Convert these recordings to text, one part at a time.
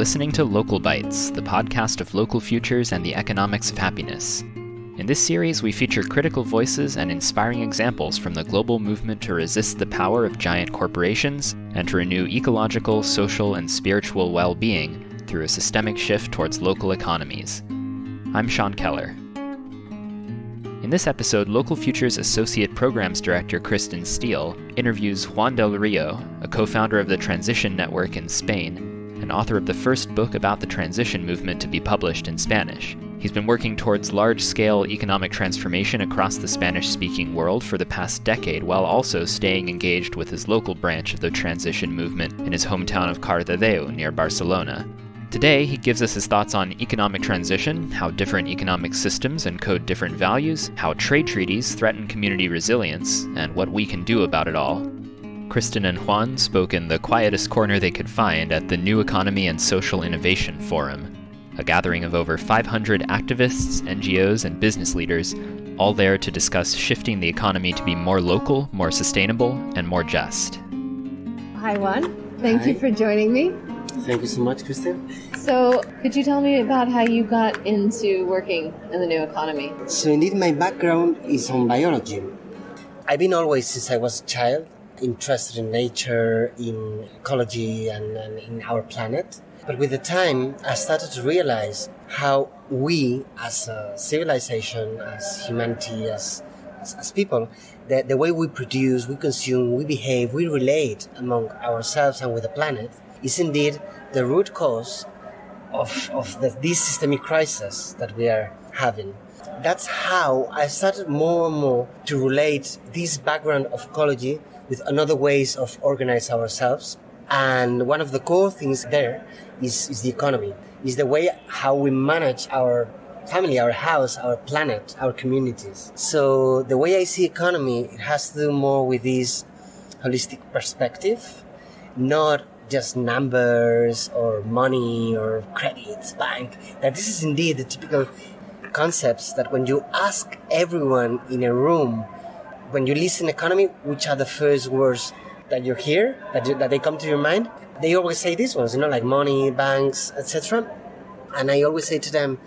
listening to Local Bites, the podcast of local futures and the economics of happiness. In this series, we feature critical voices and inspiring examples from the global movement to resist the power of giant corporations and to renew ecological, social, and spiritual well-being through a systemic shift towards local economies. I'm Sean Keller. In this episode, Local Futures Associate Programs Director Kristen Steele interviews Juan del Río, a co-founder of the Transition Network in Spain, and author of the first book about the transition movement to be published in Spanish. He's been working towards large-scale economic transformation across the Spanish-speaking world for the past decade, while also staying engaged with his local branch of the transition movement in his hometown of Cardedeu, near Barcelona. Today, he gives us his thoughts on economic transition, how different economic systems encode different values, how trade treaties threaten community resilience, and what we can do about it all. Kristen and Juan spoke in the quietest corner they could find at the New Economy and Social Innovation Forum, a gathering of over 500 activists, NGOs, and business leaders, all there to discuss shifting the economy to be more local, more sustainable, and more just. Hi, Juan. Thank you for joining me. Thank you so much, Kristen. So, could you tell me about how you got into working in the new economy? So indeed, my background is on biology. I've been always, since I was a child, interested in nature, in ecology, and in our planet. But with the time, I started to realize how we, as a civilization, as humanity, as people, the way we produce, we consume, we behave, we relate among ourselves and with the planet, is indeed the root cause of this systemic crisis that we are having. That's how I started more and more to relate this background of ecology with another ways of organize ourselves. And one of the core things there is the economy, is the way how we manage our family, our house, our planet, our communities. So the way I see economy, it has to do more with this holistic perspective, not just numbers or money or credits, bank. That this is indeed the typical concepts that when you ask everyone in a room, when you listen economy, which are the first words that you hear, that they come to your mind, they always say these ones, like money, banks, etc. And I always say to them,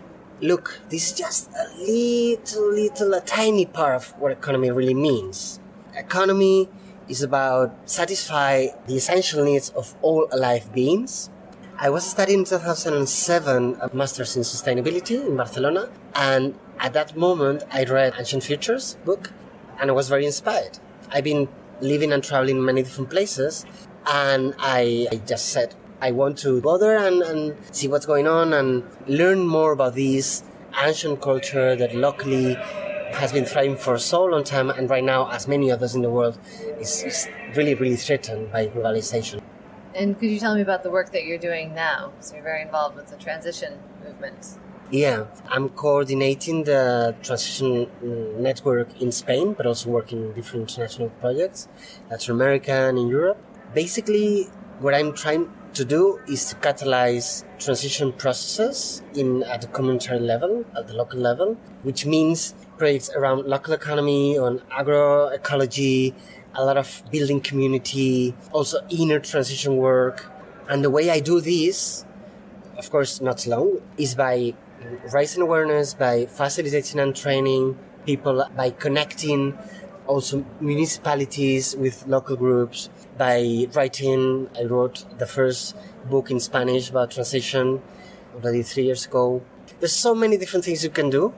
look, this is just a tiny part of what economy really means. Economy is about satisfy the essential needs of all alive beings. I was studying in 2007 a master's in sustainability in Barcelona, and at that moment I read Ancient Futures book, and I was very inspired. I've been living and traveling in many different places, and I just said, I want to go there and see what's going on and learn more about this ancient culture that locally has been thriving for so long time, and right now, as many others in the world, is really, really threatened by globalization. And could you tell me about the work that you're doing now? So you're very involved with the transition movement. Yeah, I'm coordinating the transition network in Spain, but also working in different international projects, Latin America and in Europe. Basically, what I'm trying to do is to catalyze transition processes at the community level, at the local level, which means projects around local economy, on agroecology, a lot of building community, also inner transition work. And the way I do this, of course not alone, is by raising awareness, by facilitating and training people, by connecting also municipalities with local groups, by writing. I wrote the first book in Spanish about transition already 3 years ago. There's so many different things you can do,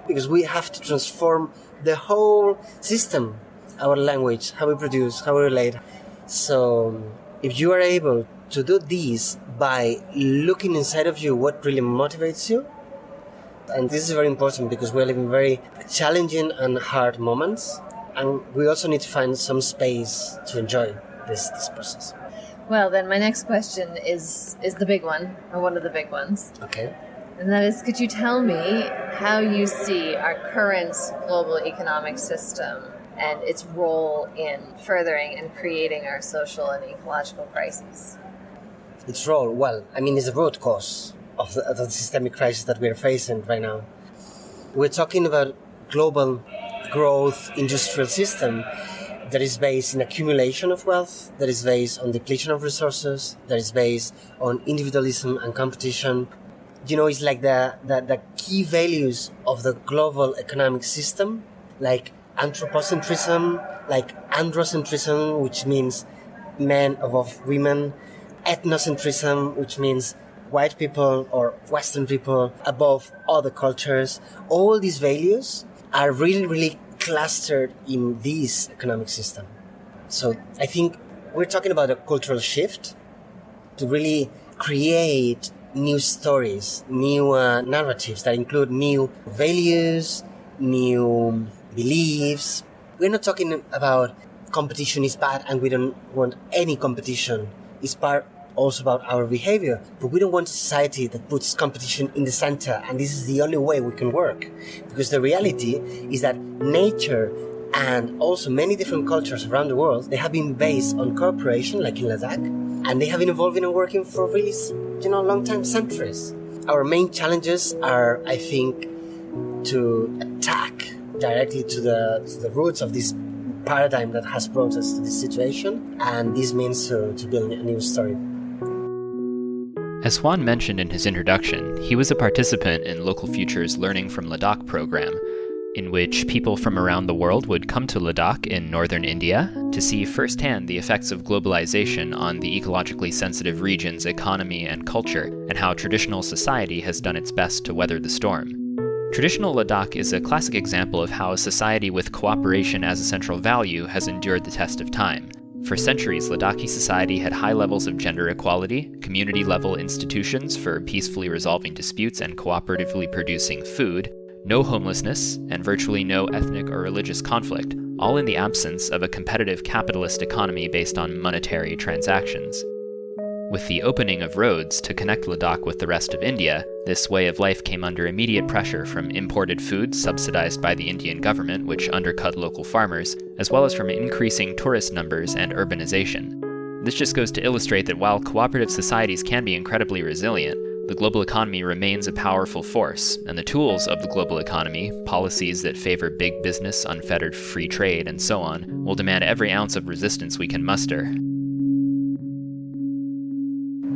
because we have to transform the whole system, our language, how we produce, how we relate. So if you are able to do this by looking inside of you, what really motivates you, and this is very important because we're living very challenging and hard moments, and we also need to find some space to enjoy this process. Well, then my next question is the big one, or one of the big ones. Okay. And that is, could you tell me how you see our current global economic system and its role in furthering and creating our social and ecological crises? Its role, is the root cause of the systemic crisis that we're facing right now. We're talking about global growth industrial system, that is based in accumulation of wealth, that is based on depletion of resources, that is based on individualism and competition. It's like the key values of the global economic system, like anthropocentrism, like androcentrism, which means men above women, ethnocentrism, which means white people or Western people above other cultures. All these values are really, really clustered in this economic system. So I think we're talking about a cultural shift to really create new stories, new narratives that include new values, new beliefs. We're not talking about competition is bad and we don't want any competition. It's part also about our behavior, but we don't want a society that puts competition in the center, and this is the only way we can work. Because the reality is that nature and also many different cultures around the world, they have been based on cooperation, like in Ladakh, and they have been evolving and working for really, long time, centuries. Our main challenges are, I think, to attack directly to the roots of this paradigm that has brought us to this situation, and this means to build a new story. As Juan mentioned in his introduction, he was a participant in Local Future's Learning from Ladakh program, in which people from around the world would come to Ladakh in northern India to see firsthand the effects of globalization on the ecologically sensitive region's economy and culture, and how traditional society has done its best to weather the storm. Traditional Ladakh is a classic example of how a society with cooperation as a central value has endured the test of time. For centuries, Ladakhi society had high levels of gender equality, community-level institutions for peacefully resolving disputes and cooperatively producing food, no homelessness, and virtually no ethnic or religious conflict, all in the absence of a competitive capitalist economy based on monetary transactions. With the opening of roads to connect Ladakh with the rest of India, this way of life came under immediate pressure from imported foods subsidized by the Indian government, which undercut local farmers, as well as from increasing tourist numbers and urbanization. This just goes to illustrate that while cooperative societies can be incredibly resilient, the global economy remains a powerful force, and the tools of the global economy, policies that favor big business, unfettered free trade, and so on, will demand every ounce of resistance we can muster.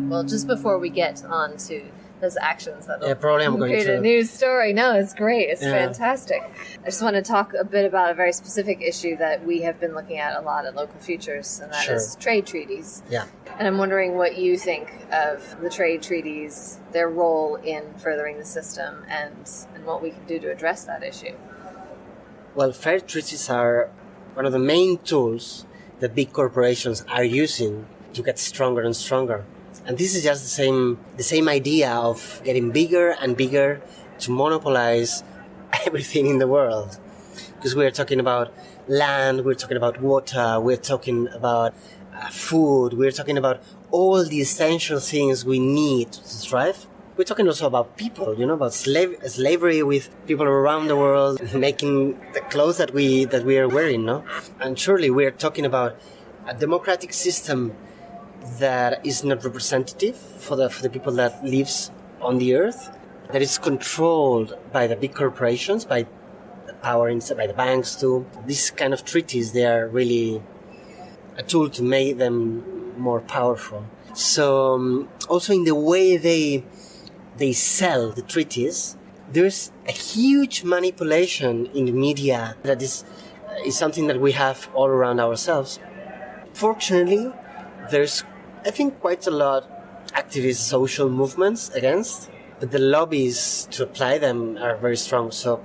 Well, just before we get on to those actions that will create a new story. No, it's great. It's fantastic. I just want to talk a bit about a very specific issue that we have been looking at a lot at Local Futures, and that is trade treaties. Yeah. And I'm wondering what you think of the trade treaties, their role in furthering the system, and what we can do to address that issue. Well, fair treaties are one of the main tools that big corporations are using to get stronger and stronger. And this is just the same idea of getting bigger and bigger to monopolize everything in the world. Because we're talking about land, we're talking about water, we're talking about food, we're talking about all the essential things we need to thrive. We're talking also about people, about slavery with people around the world making the clothes that we are wearing, no? And surely we're talking about a democratic system that is not representative for the people that lives on the earth, that is controlled by the big corporations, by the power inside, by the banks too. These kind of treaties, they are really a tool to make them more powerful. So also in the way they sell the treaties, there's a huge manipulation in the media that is something that we have all around ourselves. Fortunately, there's, I think, quite a lot activist social movements against, but the lobbies to apply them are very strong. So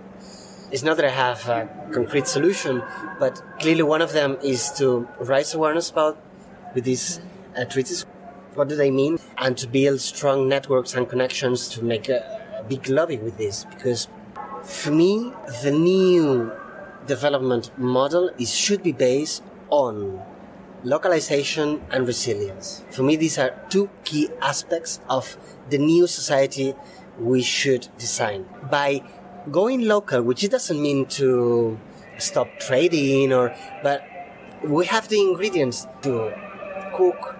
it's not that I have a concrete solution, but clearly one of them is to raise awareness about with these treaties. What do they mean? And to build strong networks and connections to make a big lobby with this. Because for me, the new development model should be based on localization and resilience. For me, these are two key aspects of the new society we should design. By going local, which it doesn't mean to stop trading, but we have the ingredients to cook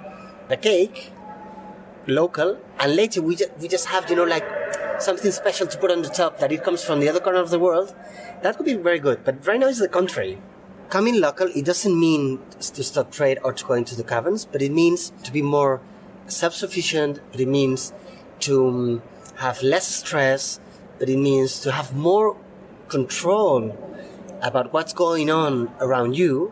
the cake local, and later we just have, like something special to put on the top that it comes from the other corner of the world. That could be very good. But right now it's the contrary. Becoming local, it doesn't mean to stop trade or to go into the caverns, but it means to be more self-sufficient, but it means to have less stress, but it means to have more control about what's going on around you.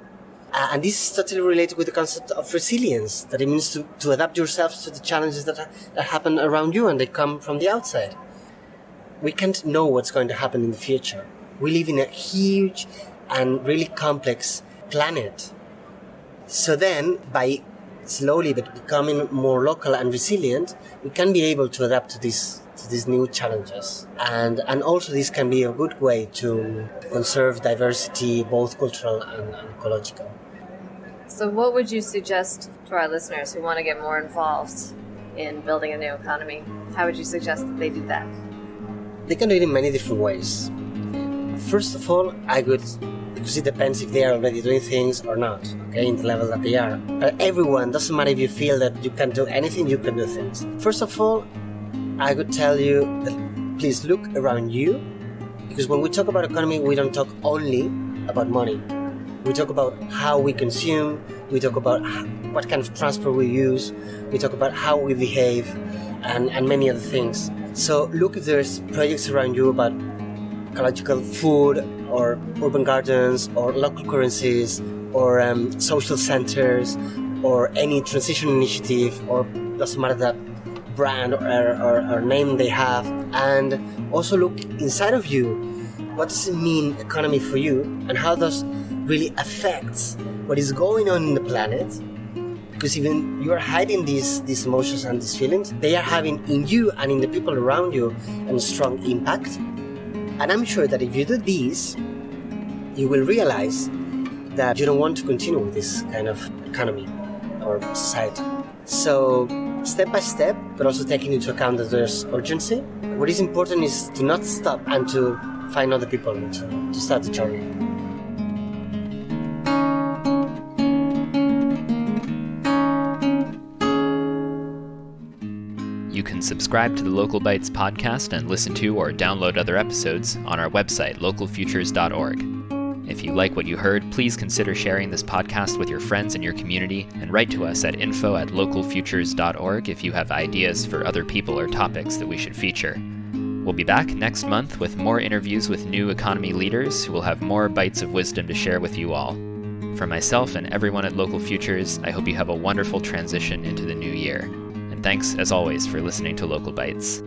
And this is totally related with the concept of resilience, that it means to adapt yourselves to the challenges that happen around you and they come from the outside. We can't know what's going to happen in the future. We live in a huge and really complex planet. So then, by slowly but becoming more local and resilient, we can be able to adapt to these new challenges. And also this can be a good way to conserve diversity, both cultural and ecological. So what would you suggest to our listeners who want to get more involved in building a new economy? How would you suggest that they do that? They can do it in many different ways. First of all, because it depends if they are already doing things or not, okay, in the level that they are. But everyone, doesn't matter if you feel that you can do anything, you can do things. First of all, I would tell you that please look around you, because when we talk about economy, we don't talk only about money. We talk about how we consume, we talk about what kind of transport we use, we talk about how we behave, and many other things. So look if there's projects around you about ecological food, or urban gardens, or local currencies, or social centers, or any transition initiative, or doesn't matter the brand or name they have. And also look inside of you. What does it mean, economy, for you, and how does really affect what is going on in the planet? Because even you are hiding these emotions and these feelings, they are having in you and in the people around you a strong impact. And I'm sure that if you do this, you will realize that you don't want to continue with this kind of economy or society. So step by step, but also taking into account that there's urgency, what is important is to not stop and to find other people to start the journey. You can subscribe to the Local Bites podcast and listen to or download other episodes on our website, localfutures.org. If you like what you heard, please consider sharing this podcast with your friends in your community, and write to us at info@localfutures.org if you have ideas for other people or topics that we should feature. We'll be back next month with more interviews with new economy leaders who will have more bites of wisdom to share with you all. For myself and everyone at Local Futures, I hope you have a wonderful transition into the new year. And thanks, as always, for listening to Local Bites.